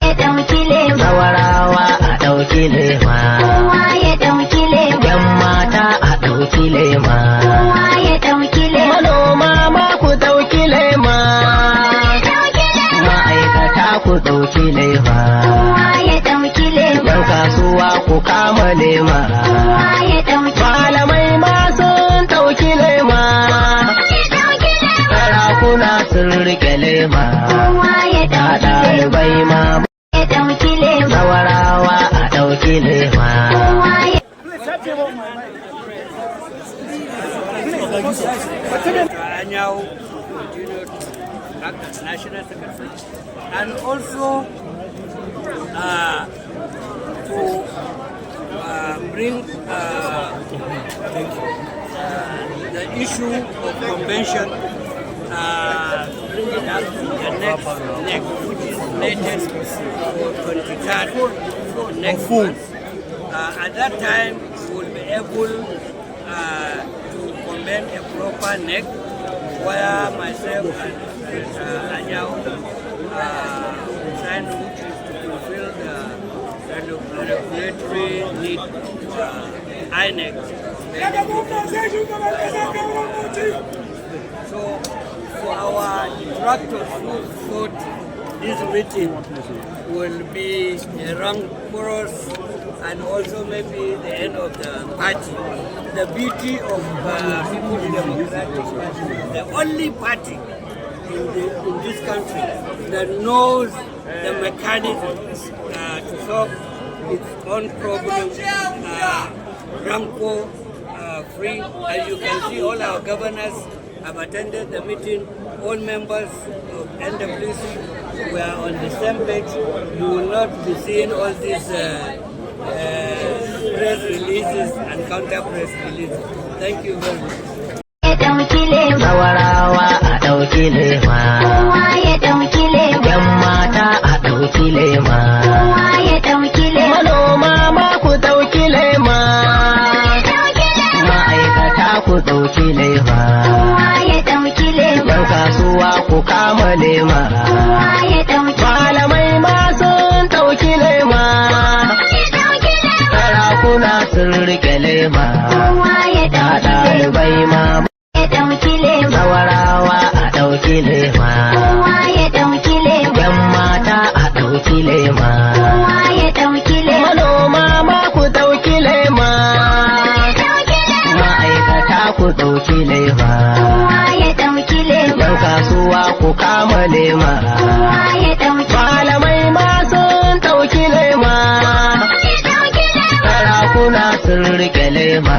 ya ɗauki lema. Zawarawa a ɗauki lema. Kowa ya ɗauki lema. Yan mata a ɗauki lema. Kowa ya ɗauki lema. Manoma ma ku ɗauki lema. Ma'aikata ku ɗauki lema. Kowa ya ɗauki lema. Yan kasuwa ku kama lema. Kowa ya ɗauki lema. Malamai ma sun ɗauki lema. Sarakuna sun rike lema. Kowa ya ɗauki lema. Ɗalibai ma Ya ɗauki lema. zawarawa a ɗauki lema. Kowa ya Anyao continued to act as national secretary, and also to bring the issue of convention, bring it up to the next, which is latest for 23rd next month. At that time, we will be able to convene a proper neck where myself and Anyao sign, which is to fulfill the regulatory need INEC. So for our instructors who thought this meeting will be a rancorous and also maybe the end of the party, the beauty of People's Democratic Party, the only party in this country that knows the mechanisms to solve its own problem, rancor free. As you can see, all our governors have attended the meeting. All members of NWC were on the same page. You will not be seeing all these press releases and counter press releases. Thank you very much. ya ɗauki lema. Zawarawa a ɗauki lema. Kowa ya ɗauki lema. Yan mata a ɗauki lema. Kowa ya ɗauki lema. Manoma ma ku ɗauki lema. Ma'aikata ku ɗauki lema. Kowa ya ɗauki lema. Yan kasuwa ku kama lema. Kowa ya ɗauki lema. Malamai ma sun ɗauki lema. Sarakuna sun rike lema. Kowa ya ɗauki lema. Ɗalibai ma Ya ɗauki lema. zawarawa a ɗauki lema. Kowa ya ɗauki lema. Yan mata a ɗauki lema. Kowa ya ɗauki lema. Manoma ma ku ɗauki lema. Ma'aikata ku ɗauki lema. Kowa ya ɗauki lema. Yan kasuwa ku kama lema. Kowa ya ɗauki lema. Malamai ma sun ɗauki lema. Sarakuna sun rike lema.